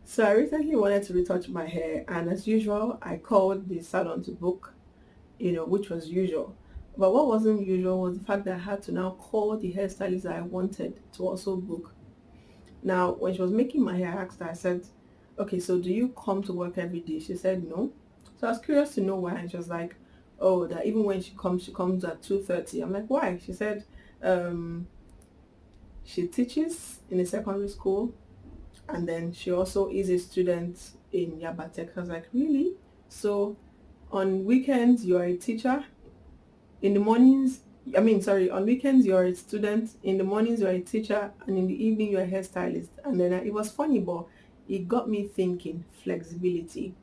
So I recently wanted to retouch my hair, and as usual, I called the salon to book, which was usual. But what wasn't usual was the fact that I had to now call the hairstylist that I wanted to also book. Now, when she was making my hair, I asked her, I said, "Okay, so do you come to work every day?" She said, "No." So I was curious to know why, and she was like, "Oh, that even when she comes at 2:30." I'm like, "Why?" She said, um, "She teaches in a secondary school, and then she also is a student in Yabatek." I was like, "Really?" So on weekends you're a teacher, in the mornings, sorry, on weekends you're a student, in the mornings you're a teacher, and in the evening you're a hairstylist. And then it was funny, but it got me thinking flexibility.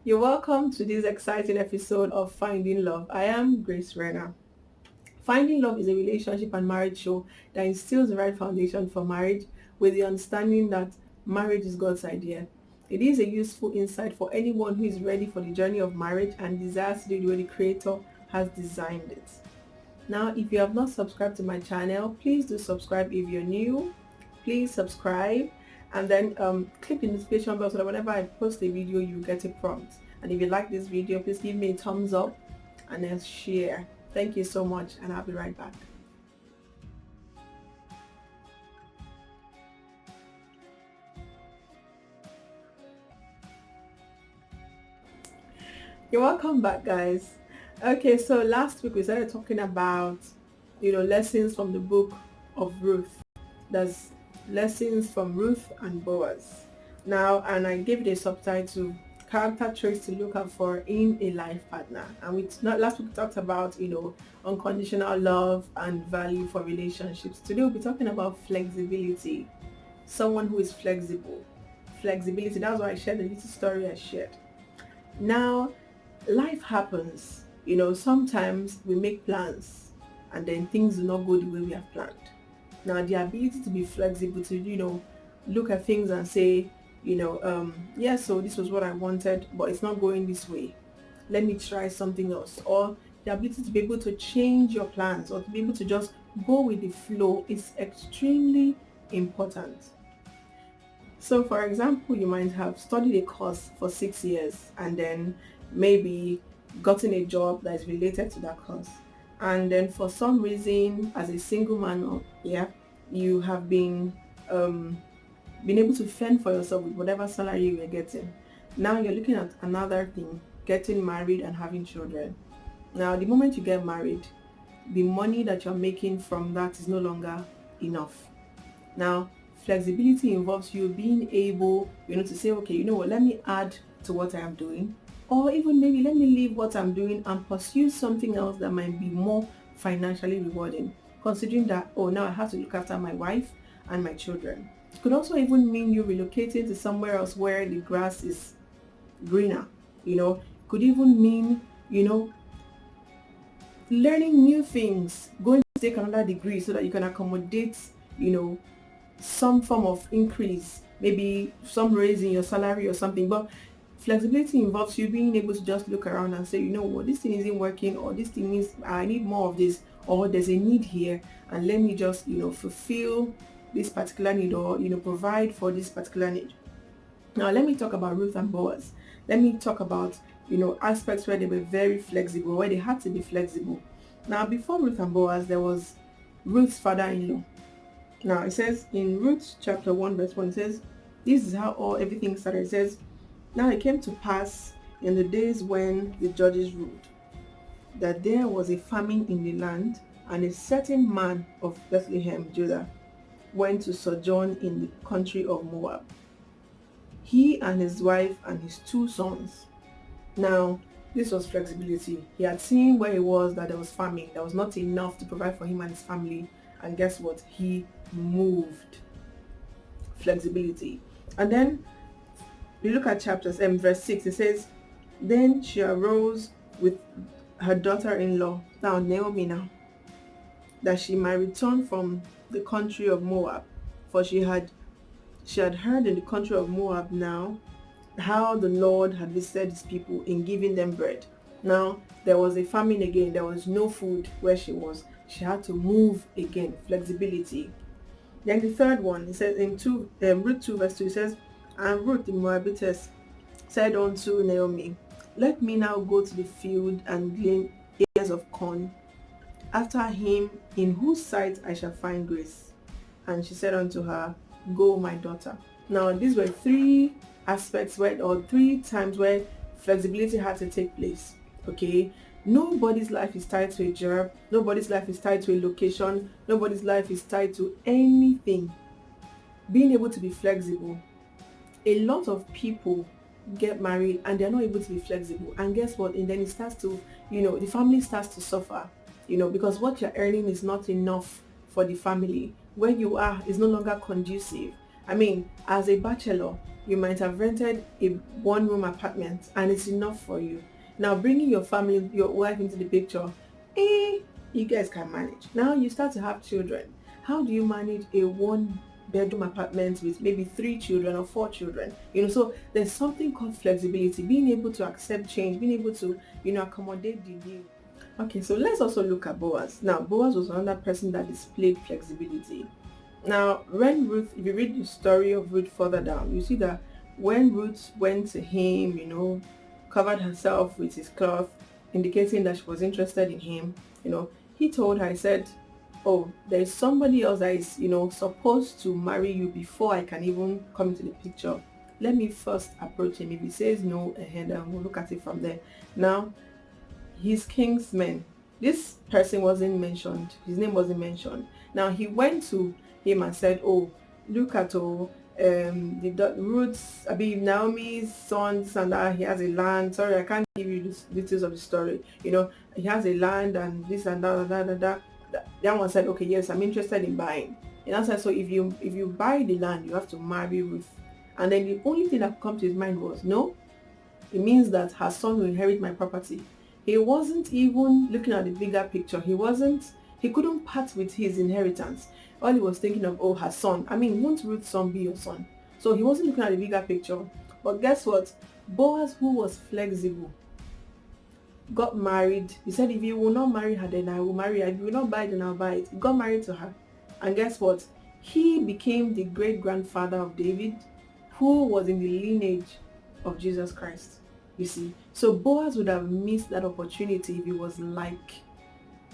You're welcome to this exciting episode of Finding Love. I am Grace Renner. Finding Love is a relationship and marriage show that instills the right foundation for marriage with the understanding that marriage is God's idea. It is a useful insight for anyone who is ready for the journey of marriage and desires to do the way the Creator has designed it. Now, if you have not subscribed to my channel, please do subscribe. If you're new, please subscribe and then click the notification bell so that whenever I post a video, you get a prompt. And if you like this video, please give me a thumbs up and then share. Thank you so much, and I'll be right back. You're welcome back, guys. Okay, so last week we started talking about, lessons from the book of Ruth. There's lessons from Ruth and Boaz. Now, and I gave it a subtitle, character traits to look out for in a life partner. And not last week we talked about, unconditional love and value for relationships. Today we'll be talking about flexibility. Someone who is flexible. Flexibility. That's why I shared the little story I shared. Now, life happens. Sometimes we make plans and then things do not go the way we have planned. Now, the ability to be flexible, to, look at things and say, yeah, so this was what I wanted, but it's not going this way. Let me try something else. Or the ability to be able to change your plans or to be able to just go with the flow is extremely important. So for example, you might have studied a course for 6 years and then maybe gotten a job that is related to that course. And then for some reason, as a single man, you have been able to fend for yourself with whatever salary you were getting. Now you're looking at another thing, getting married and having children. Now, the moment you get married, the money that you're making from that is no longer enough. Now, flexibility involves you being able, to say, okay, you know what, let me add to what I am doing, or even maybe let me leave what I'm doing and pursue something else that might be more financially rewarding, considering that, oh, now I have to look after my wife and my children. It could also even mean you relocating to somewhere else where the grass is greener. Could even mean, learning new things, going to take another degree so that you can accommodate, some form of increase, maybe some raise in your salary or something. But flexibility involves you being able to just look around and say, you know what, this thing isn't working, or this thing is, I need more of this, or there's a need here, and let me just, fulfill this particular need, or, provide for this particular need. Now, let me talk about Ruth and Boaz. Let me talk about, aspects where they were very flexible, where they had to be flexible. Now, before Ruth and Boaz, there was Ruth's father-in-law. Now, it says in Ruth chapter 1 verse 1, it says, this is how everything started. It says, now it came to pass in the days when the judges ruled, that there was a famine in the land, and a certain man of Bethlehem, Judah, went to sojourn in the country of Moab, he and his wife and his 2 sons. Now, this was flexibility. He had seen where he was, that there was famine. There was not enough to provide for him and his family. And guess what? He moved. Flexibility. And then you look at verse 6. It says, then she arose with her daughter-in-law, now Naomi, that she might return from the country of Moab. For she had heard in the country of Moab now how the Lord had visited his people in giving them bread. Now, there was a famine again. There was no food where she was. She had to move again. Flexibility. Then the third one, it says in Ruth 2 verse 2, it says, And Ruth the Moabitess said unto Naomi, let me now go to the field and glean ears of corn after him in whose sight I shall find grace. And she said unto her, go, my daughter. Now, these were three aspects where, or three times where flexibility had to take place. Okay, nobody's life is tied to a job, nobody's life is tied to a location, nobody's life is tied to anything. Being able to be flexible. A lot of people get married and they're not able to be flexible, and guess what, and then it starts to, the family starts to suffer, because what you're earning is not enough for the family. Where you are is no longer conducive. I mean, as a bachelor, you might have rented a one-room apartment and it's enough for you. Now bringing your family, your wife into the picture, you guys can manage. Now you start to have children. How do you manage a one bedroom apartment with maybe 3 children or 4 children? So there's something called flexibility, being able to accept change, being able to accommodate the new. Okay, so let's also look at Boaz. Now Boaz was another person that displayed flexibility. Now when Ruth, if you read the story of Ruth further down, you see that when Ruth went to him, covered herself with his cloth, indicating that she was interested in him, he told her, he said, oh, there's somebody else that is, supposed to marry you before I can even come into the picture. Let me first approach him. If he says no, and we'll look at it from there. Now, his kingsman, this person wasn't mentioned. His name wasn't mentioned. Now, he went to him and said, oh, look at the Ruth's, Naomi's sons, and he has a land. Sorry, I can't give you the details of the story. He has a land and this and that. That one said, okay, yes, I'm interested in buying. And I said, so if you buy the land, you have to marry Ruth. And then the only thing that could come to his mind was, no, it means that her son will inherit my property. He wasn't even looking at the bigger picture. He couldn't part with his inheritance. All he was thinking of, oh, her son. Won't Ruth's son be your son? So he wasn't looking at the bigger picture. But guess what? Boaz, who was flexible, got married. He said, if you will not marry her, then I will marry her. If you will not buy it, then I'll buy it. He got married to her. And guess what? He became the great-grandfather of David, who was in the lineage of Jesus Christ. You see? So Boaz would have missed that opportunity if he was like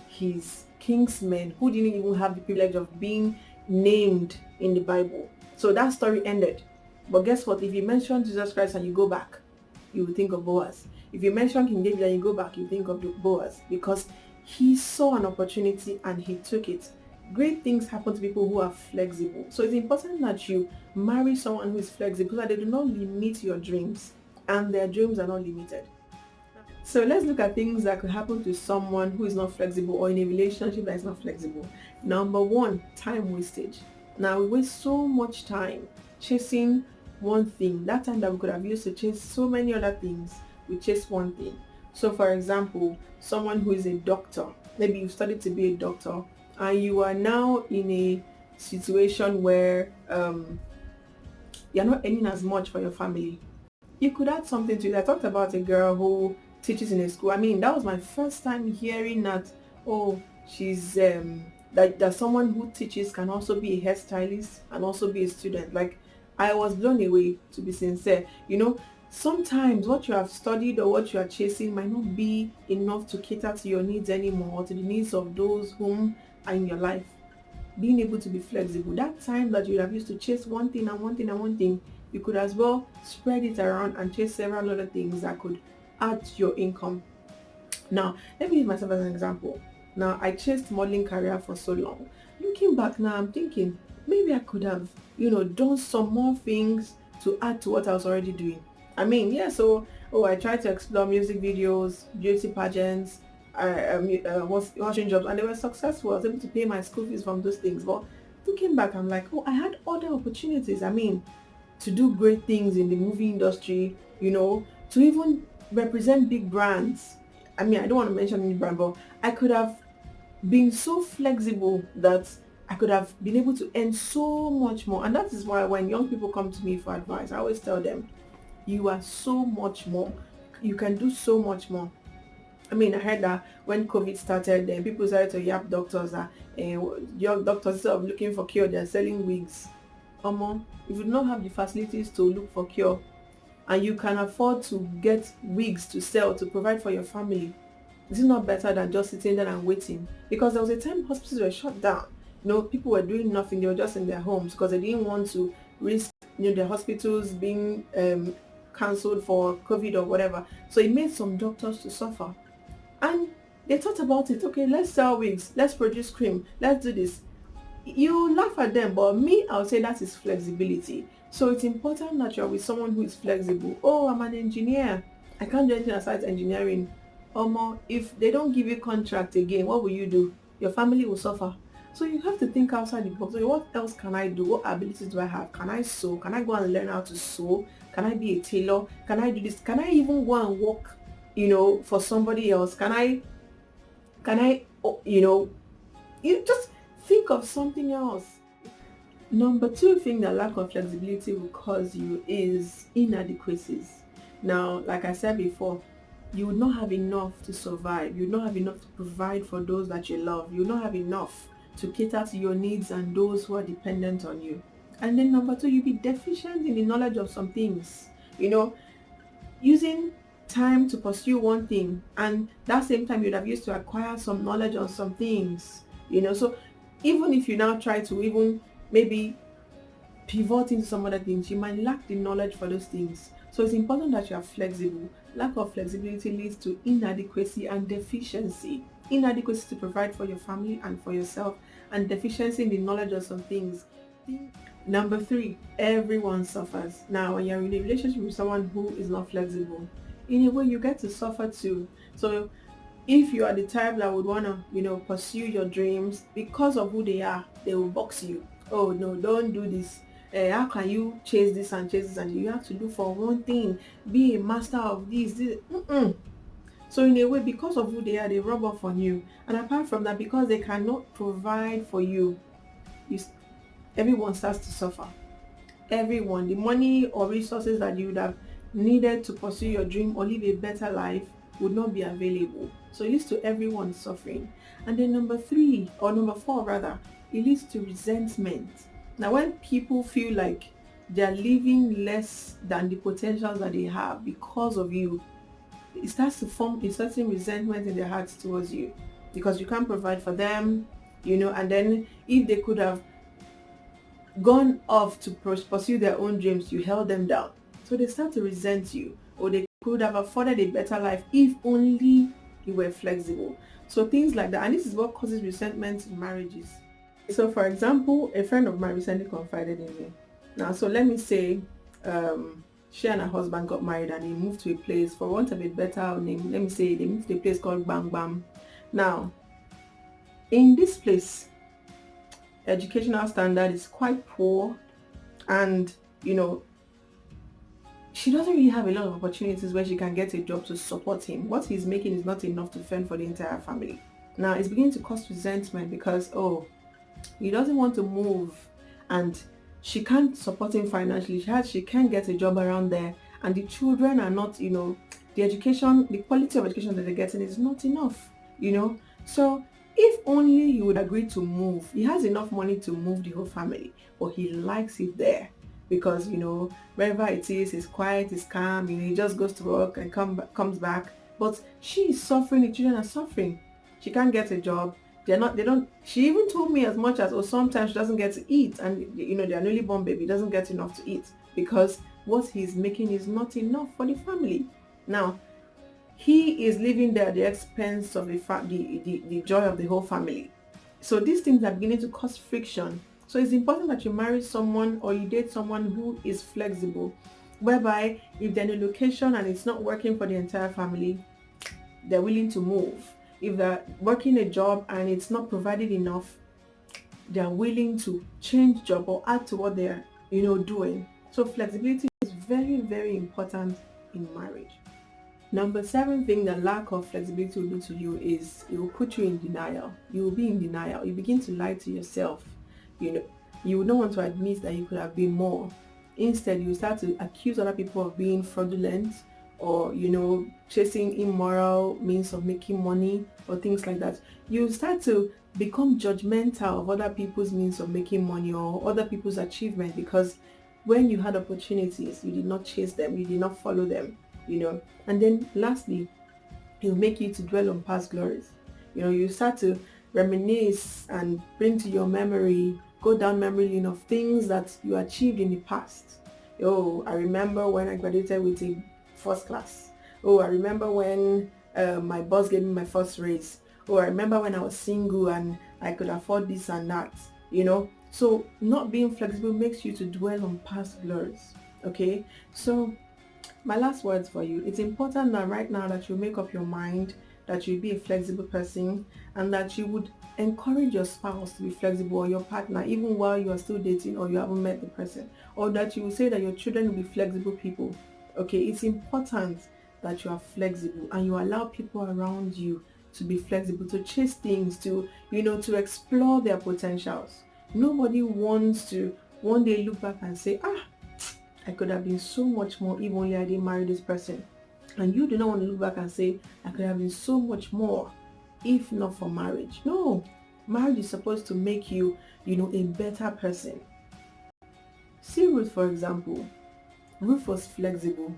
his kingsmen, who didn't even have the privilege of being named in the Bible. So that story ended. But guess what? If you mention Jesus Christ and you go back, you will think of Boaz. If you mention King David and you go back, you think of Boaz, because he saw an opportunity and he took it. Great things happen to people who are flexible. So it's important that you marry someone who is flexible, so that they do not limit your dreams, and their dreams are not limited. So let's look at things that could happen to someone who is not flexible, or in a relationship that is not flexible. Number one, time wastage. Now we waste so much time chasing one thing. That time that we could have used to chase so many other things, we chase one thing. So for example, someone who is a doctor, maybe you studied to be a doctor and you are now in a situation where you're not earning as much for your family. You could add something to it. I talked about a girl who teaches in a school. That was my first time hearing that, oh, she's that someone who teaches can also be a hairstylist and also be a student. Like, I was blown away, to be sincere. Sometimes what you have studied or what you are chasing might not be enough to cater to your needs anymore, or to the needs of those whom are in your life. Being able to be flexible, that time that you have used to chase one thing and one thing and one thing, you could as well spread it around and chase several other things that could add to your income. Now, let me use myself as an example. Now, I chased modeling career for so long. Looking back now, I'm thinking maybe I could have, done some more things to add to what I was already doing. I tried to explore music videos, beauty pageants, washing jobs, and they were successful. I was able to pay my school fees from those things. But looking back, I'm like, oh, I had other opportunities. To do great things in the movie industry, to even represent big brands. I don't want to mention any brand, but I could have been so flexible that I could have been able to earn so much more. And that is why when young people come to me for advice, I always tell them, you are so much more. You can do so much more. I heard that when COVID started, then people started to yap doctors that young doctors, instead of looking for cure, they're selling wigs. if you do not have the facilities to look for cure and you can afford to get wigs to sell to provide for your family, is it not better than just sitting there and waiting? Because there was a time hospitals were shut down. People were doing nothing. They were just in their homes because they didn't want to risk, their hospitals being cancelled for COVID or whatever. So it made some doctors to suffer. And they thought about it. Okay, let's sell wigs. Let's produce cream. Let's do this. You laugh at them, but me, I'll say that is flexibility. So it's important that you're with someone who is flexible. Oh, I'm an engineer. I can't do anything aside engineering. If they don't give you contract again, what will you do? Your family will suffer. So you have to think outside the box. So what else can I do? What abilities do I have? Can I sew? Can I go and learn how to sew? Can I be a tailor? Can I do this? Can I even go and work, for somebody else? You just think of something else. Number two thing that lack of flexibility will cause you is inadequacies. Now, like I said before, you would not have enough to survive. You would not have enough to provide for those that you love. You would not have enough to cater to your needs and those who are dependent on you. And then number two, you'll be deficient in the knowledge of some things. Using time to pursue one thing and that same time you'd have used to acquire some knowledge on some things. So even if you now try to even maybe pivot into some other things, you might lack the knowledge for those things. So it's important that you are flexible. Lack of flexibility leads to inadequacy and deficiency. Inadequacy to provide for your family and for yourself, and deficiency in the knowledge of some things. Number three, everyone suffers. Now, when you're in a relationship with someone who is not flexible, in a way you get to suffer too. So if you are the type that would want to, pursue your dreams because of who they are, they will box you. Oh no, don't do this. How can you chase this and chase this? And you have to look for one thing, be a master of this. So in a way, because of who they are, they rub off on you. And apart from that, because they cannot provide for you, everyone starts to suffer. Everyone, the money or resources that you would have needed to pursue your dream or live a better life would not be available. So it leads to everyone suffering. And then number four rather, it leads to resentment. Now, when people feel like they're living less than the potentials that they have because of you, it starts to form a certain resentment in their hearts towards you because you can't provide for them, and then if they could have gone off to pursue their own dreams, you held them down. So they start to resent you, or they could have afforded a better life if only you were flexible. So things like that. And this is what causes resentment in marriages. So for example, a friend of mine recently confided in me. Now, so let me say, she and her husband got married and they moved to a place, for want of a better name, let me say they moved to a place called Bang Bam. Now, in this place, educational standard is quite poor, and she doesn't really have a lot of opportunities where she can get a job to support him. What he's making is not enough to fend for the entire family. Now it's beginning to cause resentment because he doesn't want to move and she can't support him financially. She can't get a job around there, and the children are not, the quality of education that they're getting is not enough, So if only he would agree to move, he has enough money to move the whole family, but he likes it there because, wherever it is, it's quiet, it's calm, he just goes to work and comes back. But she is suffering, the children are suffering. She can't get a job. She even told me as much as, sometimes she doesn't get to eat, and their newly born baby doesn't get enough to eat because what he's making is not enough for the family. Now, he is living there at the expense of the joy of the whole family. So these things are beginning to cause friction. So it's important that you marry someone or you date someone who is flexible, whereby if they're in a location and it's not working for the entire family, they're willing to move. If they're working a job and it's not provided enough, they're willing to change job or add to what they're doing. So flexibility is very, very important in marriage. Number 7 thing that lack of flexibility will do to you is it will put you in denial. You will be in denial. You begin to lie to yourself. You would not want to admit that you could have been more. Instead, you start to accuse other people of being fraudulent, or chasing immoral means of making money or things like that, you start to become judgmental of other people's means of making money or other people's achievement, because when you had opportunities, you did not chase them, you did not follow them. And then lastly, it'll make you to dwell on past glories. You start to reminisce and bring to your memory, go down memory lane of things that you achieved in the past. Oh, I remember when I graduated with a first class. Oh, I remember when my boss gave me my first raise. Oh, I remember when I was single and I could afford this and that. So not being flexible makes you to dwell on past glories. Okay, so my last words for you: it's important that right now that you make up your mind that you'll be a flexible person, and that you would encourage your spouse to be flexible, or your partner, even while you are still dating or you haven't met the person, or that you will say that your children will be flexible people. Okay, it's important that you are flexible and you allow people around you to be flexible, to chase things, to explore their potentials. Nobody wants to one day look back and say, I could have been so much more if only I didn't marry this person. And you do not want to look back and say, I could have been so much more if not for marriage. No, marriage is supposed to make you, a better person. See Ruth, for example. Ruth was flexible.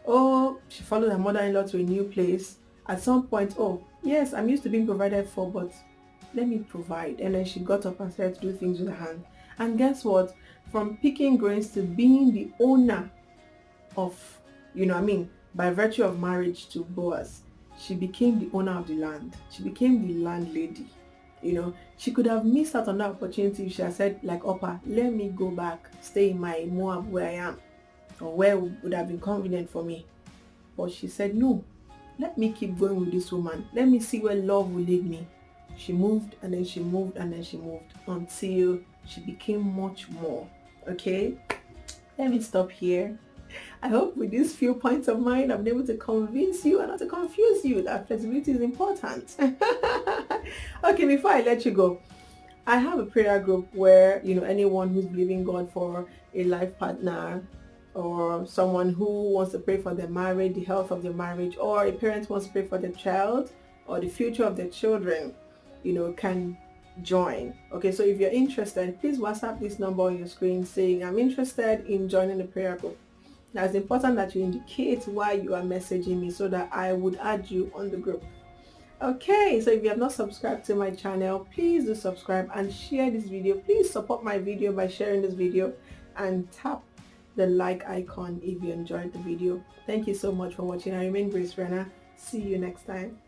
Oh, she followed her mother-in-law to a new place. At some point, oh, yes, I'm used to being provided for, but let me provide. And then she got up and started to do things with her hand. And guess what? From picking grains to being the owner of, by virtue of marriage to Boaz, she became the owner of the land. She became the landlady. She could have missed out on that opportunity if she had said, like Oprah, let me go back, stay in my Moab where I am, or where would have been convenient for me. But she said, no, let me keep going with this woman. Let me see where love will lead me. She moved, and then she moved, and then she moved, until she became much more. Okay, let me stop here. I hope with these few points of mine, I'm able to convince you and not to confuse you that flexibility is important. Okay, before I let you go, I have a prayer group where, anyone who's believing God for a life partner, or someone who wants to pray for their marriage, the health of their marriage, or a parent wants to pray for their child or the future of their children, can join. Okay, so if you're interested, please WhatsApp this number on your screen saying, I'm interested in joining the prayer group. Now, it's important that you indicate why you are messaging me so that I would add you on the group. Okay, so if you have not subscribed to my channel, please do subscribe and share this video. Please support my video by sharing this video and tap the like icon if you enjoyed the video. Thank you so much for watching. I remain Grace Renner. See you next time.